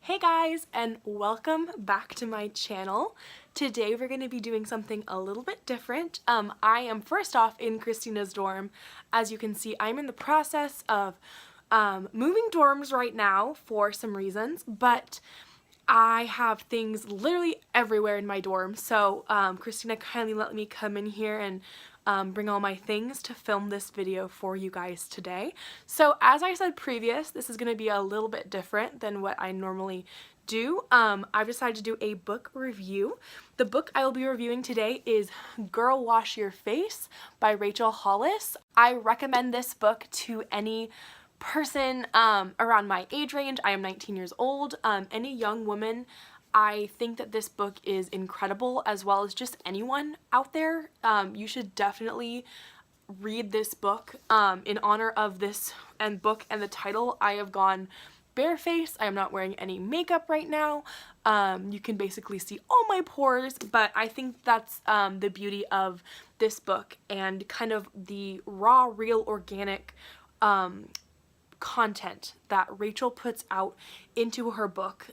Hey guys, and welcome back to my channel. Today we're going to be doing something a little bit different. I am first off in Christina's dorm. As you can see, I'm in the process of moving dorms right now for some reasons, but I have things literally everywhere in my dorm. So Christina kindly let me come in here and bring all my things to film this video for you guys today. So as I said previous, this is going to be a little bit different than what I normally do. I've decided to do a book review. The book I will be reviewing today is Girl Wash Your Face by Rachel Hollis. I recommend this book to any person around my age range. I am 19 years old. Any young woman, I think that this book is incredible, as well as just anyone out there. You should definitely read this book. In honor of this book and the title, I have gone barefaced. I am not wearing any makeup right now. You can basically see all my pores, but I think that's the beauty of this book and kind of the raw, real, organic content that Rachel puts out into her book.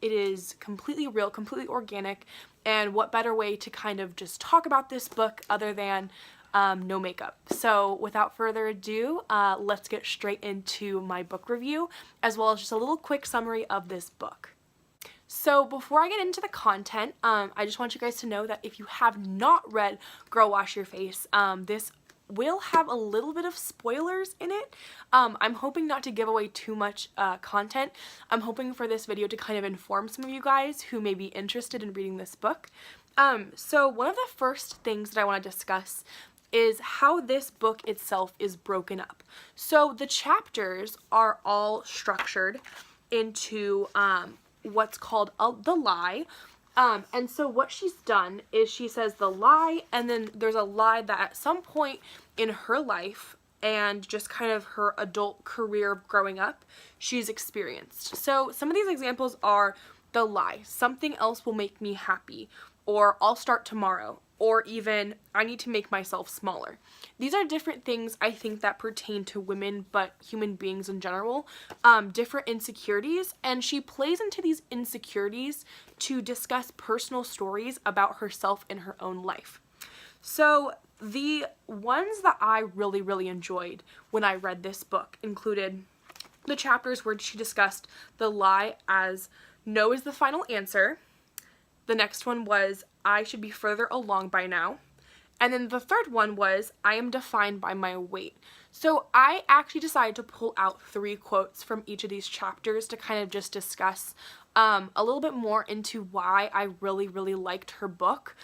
It is completely real, completely organic, and what better way to kind of just talk about this book other than no makeup. So without further ado, let's get straight into my book review, as well as just a little quick summary of this book. So before I get into the content, I just want you guys to know that if you have not read Girl Wash Your Face, this will have a little bit of spoilers in it. I'm hoping not to give away too much content. I'm hoping for this video to kind of inform some of you guys who may be interested in reading this book. So one of the first things that I want to discuss is how this book itself is broken up. So the chapters are all structured into what's called the lie. And so what she's done is she says the lie, and then there's a lie that at some point in her life and just kind of her adult career growing up, she's experienced. So some of these examples are the lie, something else will make me happy, or I'll start tomorrow, or even I need to make myself smaller. These are different things I think that pertain to women, but human beings in general, different insecurities, and she plays into these insecurities to discuss personal stories about herself in her own life. So the ones that I really enjoyed when I read this book included the chapters where she discussed the lie as no is the final answer. The next one was I should be further along by now. And then the third one was I am defined by my weight. So I actually decided to pull out 3 quotes from each of these chapters to kind of just discuss a little bit more into why I really liked her book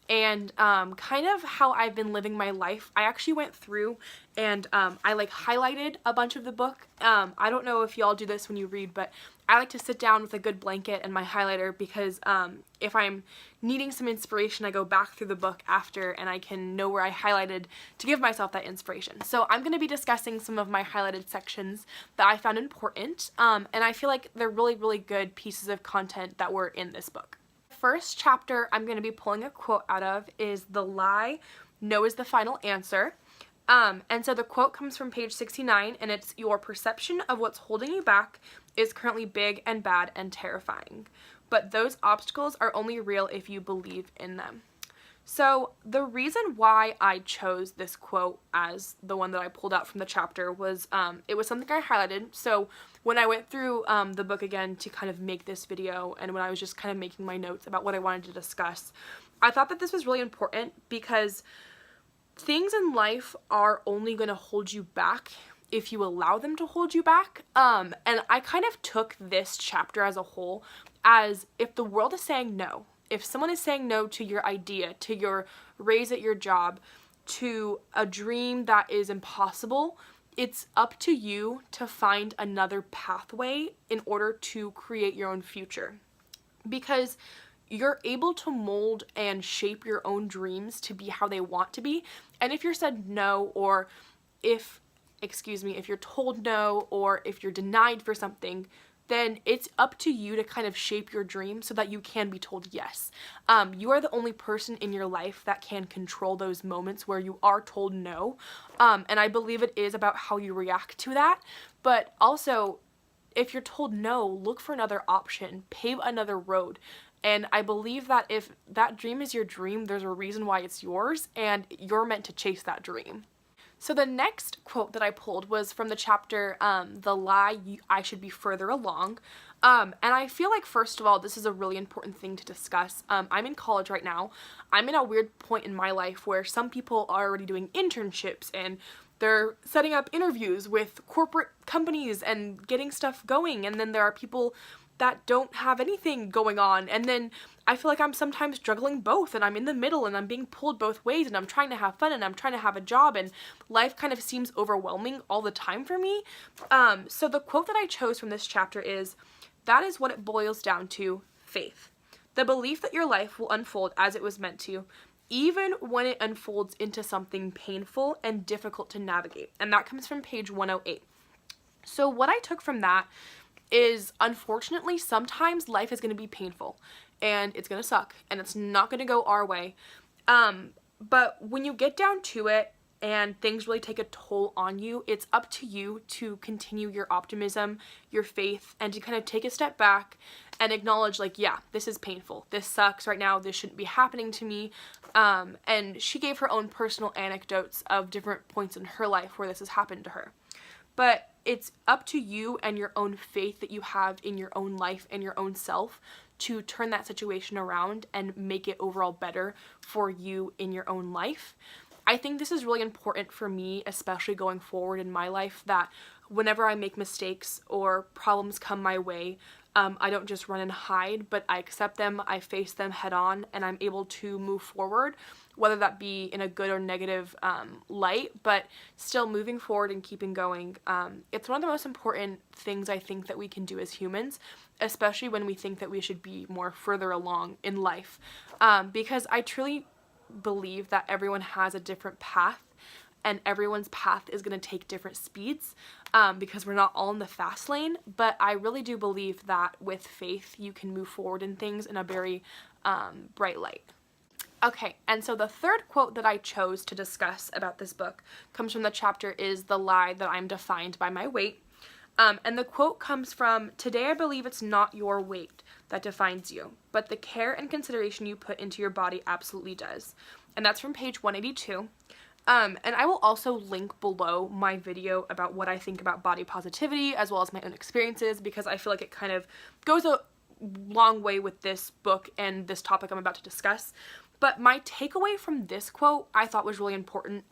and kind of how I've been living my life. I actually went through and I like highlighted a bunch of the book. I don't know if y'all do this when you read, but I like to sit down with a good blanket and my highlighter because if I'm needing some inspiration, I go back through the book after and I can know where I highlighted to give myself that inspiration. So I'm going to be discussing some of my highlighted sections that I found important, and I feel like they're really good pieces of content that were in this book. First chapter I'm going to be pulling a quote out of is the lie, no is the final answer. And so the quote comes from page 69, and it's your perception of what's holding you back is currently big and bad and terrifying, but those obstacles are only real if you believe in them. So the reason why I chose this quote as the one that I pulled out from the chapter was it was something I highlighted. So when I went through the book again to kind of make this video, and when I was just kind of making my notes about what I wanted to discuss, I thought that this was really important because things in life are only going to hold you back if you allow them to hold you back. And I kind of took this chapter as a whole as if the world is saying no, if someone is saying no to your idea, to your raise at your job, to a dream that is impossible, it's up to you to find another pathway in order to create your own future. Because you're able to mold and shape your own dreams to be how they want to be. And if you're said no, or if you're told no, or if you're denied for something, then it's up to you to kind of shape your dream so that you can be told yes. You are the only person in your life that can control those moments where you are told no. And I believe it is about how you react to that. But also, if you're told no, look for another option, pave another road. And I believe that if that dream is your dream, there's a reason why it's yours, and you're meant to chase that dream. So the next quote that I pulled was from the chapter, The Lie I Should Be Further Along. And I feel like, first of all, this is a really important thing to discuss. I'm in college right now. I'm in a weird point in my life where some people are already doing internships and they're setting up interviews with corporate companies and getting stuff going. And then there are people that don't have anything going on, and then I feel like I'm sometimes juggling both, and I'm in the middle, and I'm being pulled both ways, and I'm trying to have fun, and I'm trying to have a job, and life kind of seems overwhelming all the time for me. So the quote that I chose from this chapter is, "That is what it boils down to, faith. The belief that your life will unfold as it was meant to, even when it unfolds into something painful and difficult to navigate." And that comes from page 108. So what I took from that is, unfortunately, sometimes life is going to be painful and it's going to suck and it's not going to go our way. But when you get down to it and things really take a toll on you, it's up to you to continue your optimism, your faith, and to kind of take a step back and acknowledge, like, yeah, this is painful. This sucks right now. This shouldn't be happening to me. And she gave her own personal anecdotes of different points in her life where this has happened to her. But it's up to you and your own faith that you have in your own life and your own self to turn that situation around and make it overall better for you in your own life. I think this is really important for me, especially going forward in my life, that whenever I make mistakes or problems come my way, I don't just run and hide, but I accept them, I face them head on, and I'm able to move forward, whether that be in a good or negative light, but still moving forward and keeping going. It's one of the most important things I think that we can do as humans, especially when we think that we should be more further along in life, because I truly believe that everyone has a different path, and everyone's path is going to take different speeds, because we're not all in the fast lane. But I really do believe that with faith you can move forward in things in a very bright light. Okay, and so the third quote that I chose to discuss about this book comes from the chapter is The Lie That I'm Defined by My Weight. And the quote comes from, "Today I believe it's not your weight that defines you, but the care and consideration you put into your body absolutely does." And that's from page 182. And I will also link below my video about what I think about body positivity as well as my own experiences, because I feel like it kind of goes a long way with this book and this topic I'm about to discuss. But my takeaway from this quote I thought was really important.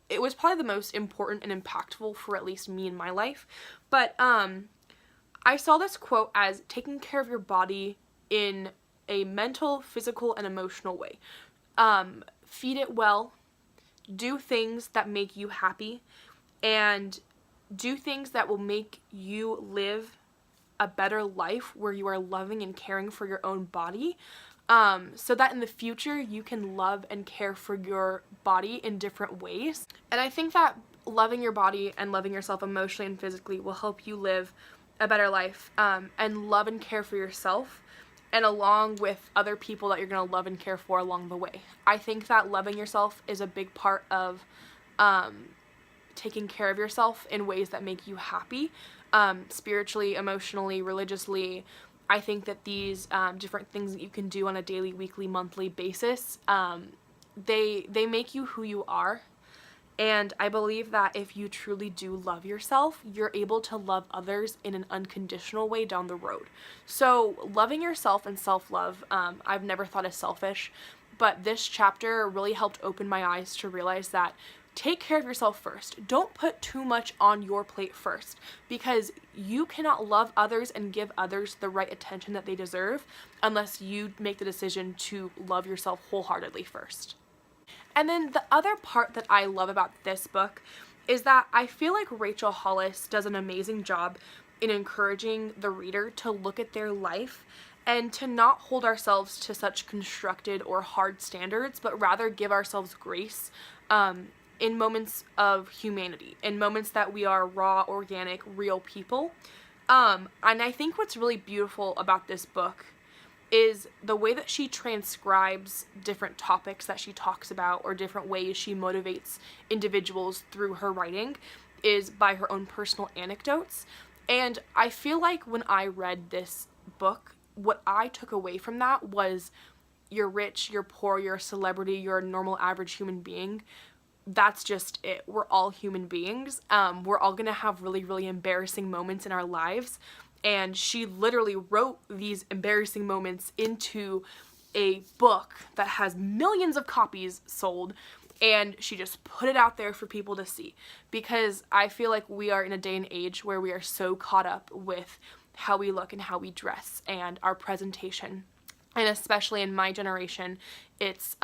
It was probably the most important and impactful for at least me in my life. But I saw this quote as taking care of your body in a mental, physical, and emotional way. Feed it well, do things that make you happy, and do things that will make you live a better life where you are loving and caring for your own body, so that in the future you can love and care for your body in different ways. And I think that loving your body and loving yourself emotionally and physically will help you live a better life, and love and care for yourself, and along with other people that you're going to love and care for along the way. I think that loving yourself is a big part of taking care of yourself in ways that make you happy, spiritually, emotionally, religiously. I think that these different things that you can do on a daily, weekly, monthly basis, they make you who you are. And I believe that if you truly do love yourself, you're able to love others in an unconditional way down the road. So loving yourself and self-love, I've never thought as selfish, but this chapter really helped open my eyes to realize that take care of yourself first. Don't put too much on your plate first, because you cannot love others and give others the right attention that they deserve unless you make the decision to love yourself wholeheartedly first. And then the other part that I love about this book is that I feel like Rachel Hollis does an amazing job in encouraging the reader to look at their life and to not hold ourselves to such constructed or hard standards, but rather give ourselves grace in moments of humanity, in moments that we are raw, organic, real people. And I think what's really beautiful about this book is the way that she transcribes different topics that she talks about, or different ways she motivates individuals through her writing, is by her own personal anecdotes. And I feel like when I read this book, what I took away from that was you're rich, you're poor, you're a celebrity, you're a normal average human being. That's just it. We're all human beings. We're all gonna have really, really embarrassing moments in our lives. And she literally wrote these embarrassing moments into a book that has millions of copies sold, and she just put it out there for people to see, because I feel like we are in a day and age where we are so caught up with how we look and how we dress and our presentation. And especially in my generation, it's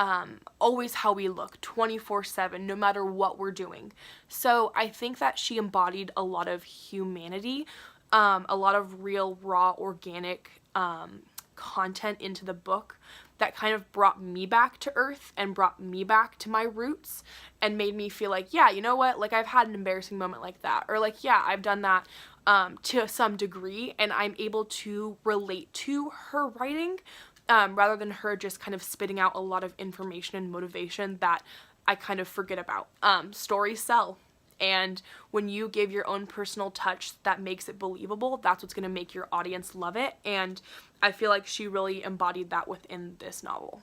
always how we look 24/7, no matter what we're doing. So I think that she embodied a lot of humanity, a lot of real, raw, organic content into the book that kind of brought me back to earth and brought me back to my roots and made me feel like, yeah, you know what, like I've had an embarrassing moment like that, or like, yeah, I've done that to some degree, and I'm able to relate to her writing rather than her just kind of spitting out a lot of information and motivation that I kind of forget about. Stories sell. And when you give your own personal touch that makes it believable, that's what's going to make your audience love it. And I feel like she really embodied that within this novel.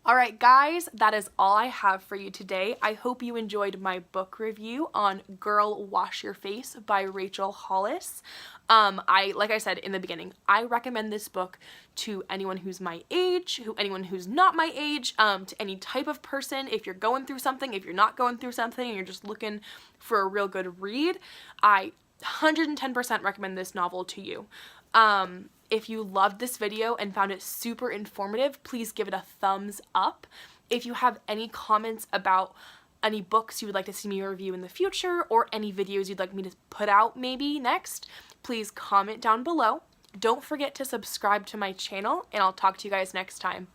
Alright guys, that is all I have for you today. I hope you enjoyed my book review on Girl Wash Your Face by Rachel Hollis. Like I said in the beginning, I recommend this book to anyone who's my age, anyone who's not my age, to any type of person. If you're going through something, if you're not going through something, and you're just looking for a real good read, I 110% recommend this novel to you. If you loved this video and found it super informative, please give it a thumbs up. If you have any comments about any books you would like to see me review in the future, or any videos you'd like me to put out maybe next, please comment down below. Don't forget to subscribe to my channel, and I'll talk to you guys next time.